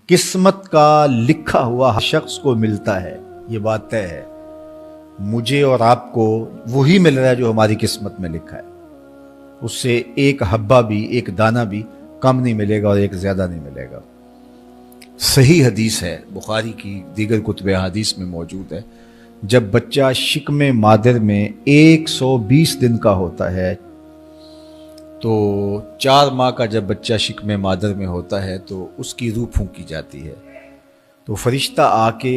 قسمت کا لکھا ہوا ہر شخص کو ملتا ہے، یہ بات طے ہے۔ مجھے اور آپ کو وہی مل رہا ہے جو ہماری قسمت میں لکھا ہے، اس سے ایک حبہ بھی، ایک دانہ بھی کم نہیں ملے گا اور ایک زیادہ نہیں ملے گا۔ صحیح حدیث ہے، بخاری کی دیگر کتب حدیث میں موجود ہے، جب بچہ شکم مادر میں 120 دن کا ہوتا ہے تو 4 ماہ کا جب بچہ شکم مادر میں ہوتا ہے تو اس کی روح پھونکی جاتی ہے، تو فرشتہ آ کے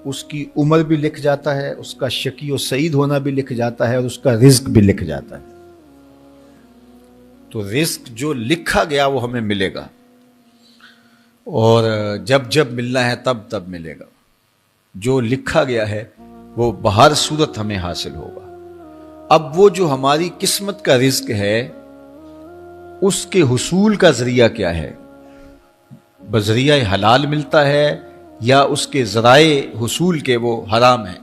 اس کی عمر بھی لکھ جاتا ہے، اس کا شقی و سعید ہونا بھی لکھ جاتا ہے اور اس کا رزق بھی لکھ جاتا ہے۔ تو رزق جو لکھا گیا وہ ہمیں ملے گا، اور جب جب ملنا ہے تب تب ملے گا۔ جو لکھا گیا ہے وہ بہر صورت ہمیں حاصل ہوگا۔ اب وہ جو ہماری قسمت کا رزق ہے اس کے حصول کا ذریعہ کیا ہے؟ بذریعہ حلال ملتا ہے یا اس کے ذرائع حصول کے وہ حرام ہیں؟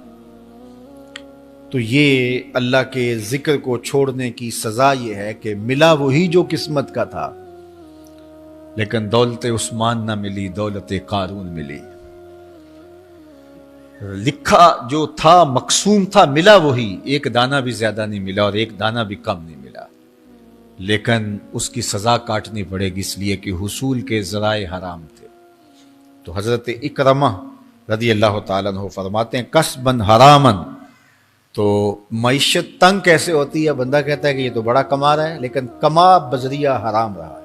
تو یہ اللہ کے ذکر کو چھوڑنے کی سزا یہ ہے کہ ملا وہی جو قسمت کا تھا، لیکن دولت عثمان نہ ملی، دولت قارون ملی۔ لکھا جو تھا، مقسوم تھا، ملا وہی، ایک دانہ بھی زیادہ نہیں ملا اور ایک دانہ بھی کم نہیں ملا، لیکن اس کی سزا کاٹنی پڑے گی اس لیے کہ حصول کے ذرائع حرام تھے۔ تو حضرت اکرمہ رضی اللہ تعالیٰ عنہ فرماتے ہیں کسباً حراماً، تو معیشت تنگ کیسے ہوتی ہے؟ بندہ کہتا ہے کہ یہ تو بڑا کما رہا ہے لیکن کما بذریعہ حرام رہا ہے۔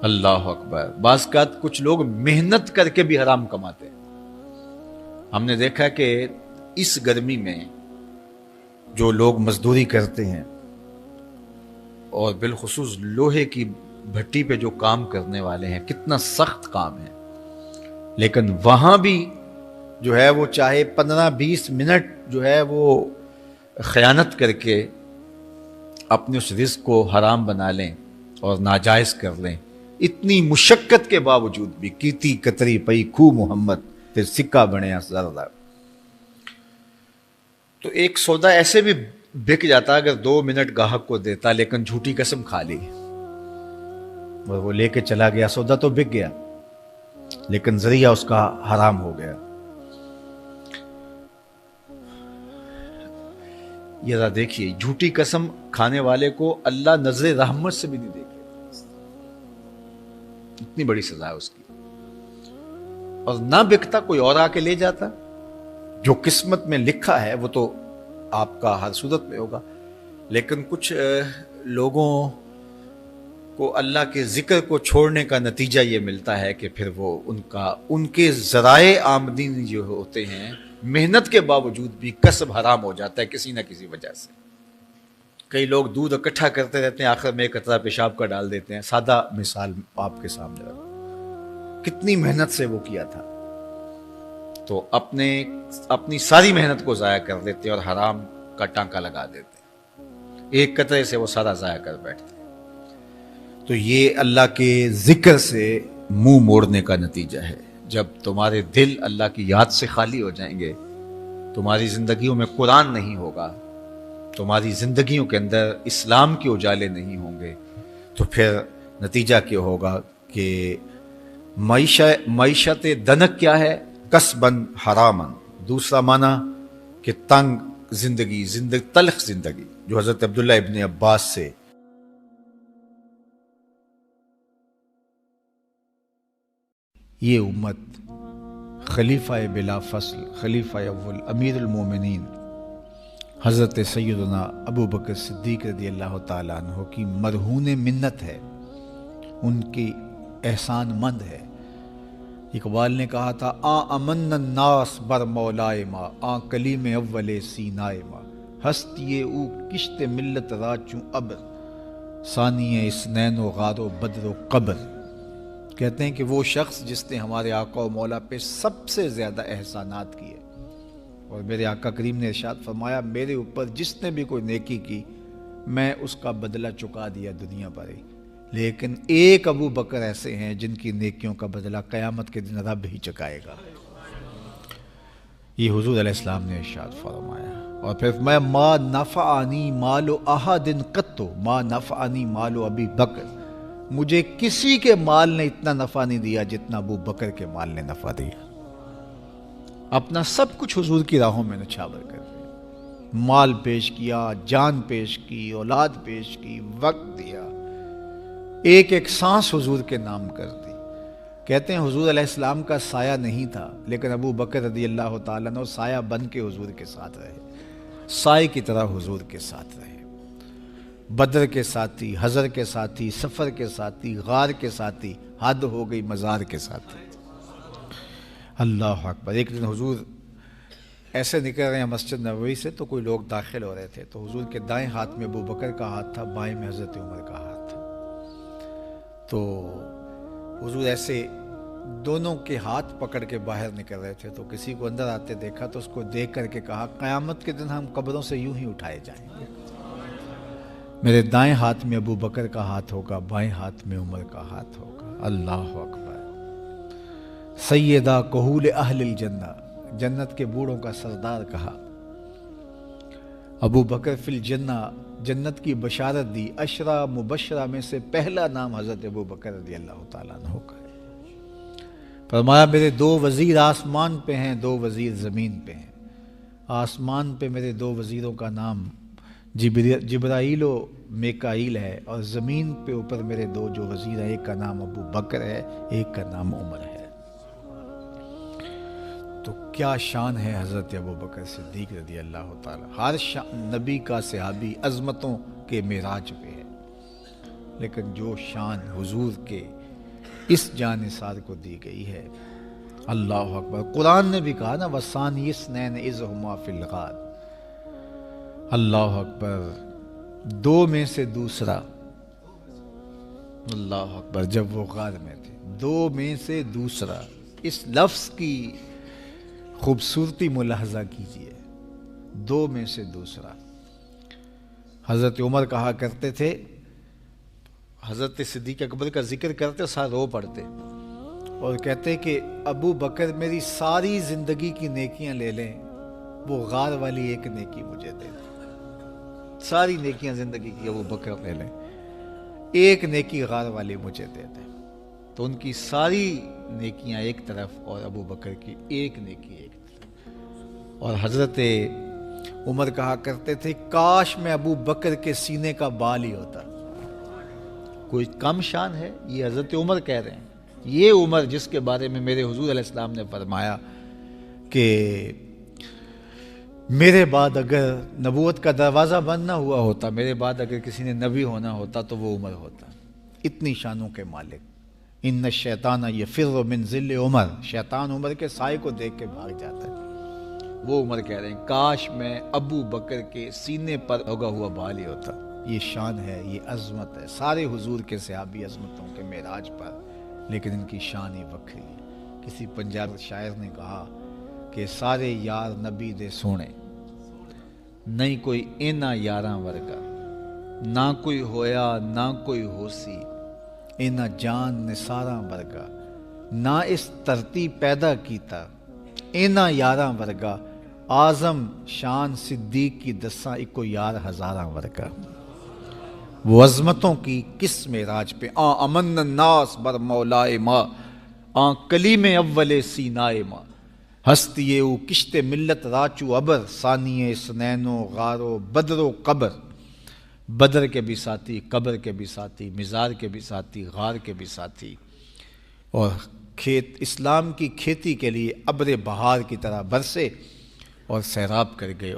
اللہ اکبر۔ بعض اوقات کچھ لوگ محنت کر کے بھی حرام کماتے ہیں۔ ہم نے دیکھا کہ اس گرمی میں جو لوگ مزدوری کرتے ہیں اور بالخصوص لوہے کی بھٹی پہ جو کام کرنے والے ہیں، کتنا سخت کام ہے، لیکن وہاں بھی جو ہے وہ چاہے 15-20 منٹ جو ہے وہ خیانت کر کے اپنے اس رزق کو حرام بنا لیں اور ناجائز کر لیں، اتنی مشقت کے باوجود بھی کیتی کتری پئی کھو محمد پھر سکہ بنے زردہ۔ تو ایک سودا ایسے بھی بک جاتا اگر 2 منٹ گاہک کو دیتا، لیکن جھوٹی قسم کھا لی اور وہ لے کے چلا گیا، سودا تو بک گیا لیکن ذریعہ اس کا حرام ہو گیا۔ یہ ذرا دیکھیے، جھوٹی قسم کھانے والے کو اللہ نظر رحمت سے بھی نہیں دیکھے، اتنی بڑی سزا ہے اس کی، اور نہ بکتا کوئی اور آ کے لے جاتا۔ جو قسمت میں لکھا ہے وہ تو آپ کا ہر صورت میں ہوگا، لیکن کچھ لوگوں کو اللہ کے ذکر کو چھوڑنے کا نتیجہ یہ ملتا ہے کہ پھر وہ ان کے ذرائع آمدنی جو ہوتے ہیں، محنت کے باوجود بھی کسب حرام ہو جاتا ہے کسی نہ کسی وجہ سے۔ کئی لوگ دودھ اکٹھا کرتے رہتے ہیں، آخر میں ایک قطرہ پیشاب کا ڈال دیتے ہیں۔ سادہ مثال آپ کے سامنے رکھوں، کتنی محنت سے وہ کیا تھا، تو اپنی ساری محنت کو ضائع کر دیتے اور حرام کا ٹانکا لگا دیتے، ایک قطرے سے وہ سارا ضائع کر بیٹھتے۔ تو یہ اللہ کے ذکر سے منہ موڑنے کا نتیجہ ہے۔ جب تمہارے دل اللہ کی یاد سے خالی ہو جائیں گے، تمہاری زندگیوں میں قرآن نہیں ہوگا، تمہاری زندگیوں کے اندر اسلام کے اجالے نہیں ہوں گے، تو پھر نتیجہ کیا ہوگا کہ معیشت دنک کیا ہے؟ کسباً حراماً۔ دوسرا معنی کہ تنگ زندگی، تلخ زندگی، جو حضرت عبداللہ ابن عباس سے یہ امت خلیفہ بلا فصل، خلیفہ اول، امیر المومنین حضرت سیدنا ابو بکر صدیق رضی اللہ تعالیٰ عنہ کی مرہون منت ہے، ان کی احسان مند ہے۔ اقبال نے کہا تھا امن الناس بر مولائے ما، کلیم اول سینائے ما، ہستی او کشت ملت را چوں ابر، ثانی اسنین و غار و بدر و قبر۔ کہتے ہیں کہ وہ شخص جس نے ہمارے آقا و مولا پہ سب سے زیادہ احسانات کیے، اور میرے آقا کریم نے ارشاد فرمایا میرے اوپر جس نے بھی کوئی نیکی کی میں اس کا بدلہ چکا دیا دنیا پر ہی، لیکن ایک ابو بکر ایسے ہیں جن کی نیکیوں کا بدلہ قیامت کے دن رب ہی چکائے گا۔ یہ حضور علیہ السلام نے ارشاد فرمایا۔ اور پھر میں ما نفعنی مال احد قط، ما نفعنی مال ابی بکر مجھے کسی کے مال نے اتنا نفع نہیں دیا جتنا ابو بکر کے مال نے نفع دیا. اپنا سب کچھ حضور کی راہوں میں نچھاور کر دیا، مال پیش کیا، جان پیش کی، اولاد پیش کی، وقت دیا، ایک ایک سانس حضور کے نام کر دی. کہتے ہیں حضور علیہ السلام کا سایہ نہیں تھا، لیکن ابو بکر رضی اللہ تعالیٰ عنہ سایہ بن کے حضور کے ساتھ رہے، سائے کی طرح حضور کے ساتھ رہے. بدر کے ساتھی، حضر کے ساتھی، سفر کے ساتھی، غار کے ساتھی، حد ہو گئی مزار کے ساتھی. اللہ اکبر. ایک دن حضور ایسے نکل رہے ہیں مسجد نبوی سے تو کوئی لوگ داخل ہو رہے تھے، تو حضور کے دائیں ہاتھ میں ابو بکر کا ہاتھ تھا، بائیں میں حضرت عمر کا ہاتھ تھا. تو حضور ایسے دونوں کے ہاتھ پکڑ کے باہر نکل رہے تھے، تو کسی کو اندر آتے دیکھا تو اس کو دیکھ کر کے کہا قیامت کے دن ہم قبروں سے یوں ہی اٹھائے جائیں گے، میرے دائیں ہاتھ میں ابو بکر کا ہاتھ ہوگا، بائیں ہاتھ میں عمر کا ہاتھ ہوگا. اللہ اکبر. سیدہ کہول اہل الجنہ، جنت کے بوڑھوں کا سردار کہا. ابو بکر فی الجنہ، جنت کی بشارت دی. عشرہ مبشرہ میں سے پہلا نام حضرت ابو بکر رضی اللہ تعالیٰ عنہ کا ہے. فرمایا میرے 2 وزیر آسمان پہ ہیں، 2 وزیر زمین پہ ہیں. آسمان پہ میرے 2 وزیروں کا نام جبرائیل و میکائیل ہے، اور زمین پہ اوپر میرے 2 جو وزیر ہیں، ایک کا نام ابو بکر ہے، ایک کا نام عمر ہے. تو کیا شان ہے حضرت ابو بکر صدیق رضی اللہ تعالیٰ. ہر نبی کا صحابی عظمتوں کے معراج پہ ہے، لیکن جو شان حضور کے اس جاں نثار کو دی گئی ہے، اللہ اکبر. قرآن نے بھی کہا نا وَثَانِيَ اثْنَيْنِ إِذْ هُمَا فِي الْغَارِ. اللہ اکبر. 2 میں سے دوسرا، اللہ اکبر. جب وہ غار میں تھے، 2 میں سے دوسرا. اس لفظ کی خوبصورتی ملاحظہ کیجئے، 2 میں سے دوسرا. حضرت عمر کہا کرتے تھے، حضرت صدیق اکبر کا ذکر کرتے ساتھ رو پڑتے اور کہتے کہ ابو بکر میری ساری زندگی کی نیکیاں لے لیں، وہ غار والی ایک نیکی مجھے دے دیں. ساری نیکیاں زندگی کی ابو بکر لے لیں، ایک نیکی غار والی مجھے دے دیں. تو ان کی ساری نیکیاں ایک طرف اور ابو بکر کی ایک نیکی ایک طرف. اور حضرت عمر کہا کرتے تھے کاش میں ابو بکر کے سینے کا بال ہی ہوتا. کوئی کم شان ہے؟ یہ حضرت عمر کہہ رہے ہیں. یہ عمر جس کے بارے میں میرے حضور علیہ السلام نے فرمایا کہ میرے بعد اگر نبوت کا دروازہ بند نہ ہوا ہوتا، میرے بعد اگر کسی نے نبی ہونا ہوتا تو وہ عمر ہوتا. اتنی شانوں کے مالک. ان الشیطان یفر من ظل عمر، شیطان عمر کے سائے کو دیکھ کے بھاگ جاتا ہے. وہ عمر کہہ رہے ہیں کاش میں ابو بکر کے سینے پر اگا ہوا بال ہی ہوتا. یہ شان ہے، یہ عظمت ہے. سارے حضور کے صحابی عظمتوں کے معراج پر، لیکن ان کی شان ہی وکری ہے. کسی پنجاب شاعر نے کہا کہ سارے یار نبی دے سونے، نہیں کوئی اینا یاراں ورگا، نہ کوئی ہویا نہ کوئی ہوسی، اینا جان نثاراں ورگا، نہ اس دھرتی پیدا کیتا، اینا یاراں ورگا، اعظم شان صدیق کی دساں اکو یار ہزاراں ورگا. وہ عظمتوں کی کس معراج پہ امن الناس بر مولائے ماں، کلیم اول سینائے ماں، ہستی او کشت ملت راچو ابر، ثانی سنین و غار و بدر و قبر. بدر کے بھی ساتھی، قبر کے بھی ساتھی، مزار کے بھی ساتھی، غار کے بھی ساتھی. اور کھیت اسلام کی کھیتی کے لیے ابر بہار کی طرح برسے اور سیراب کر گئے.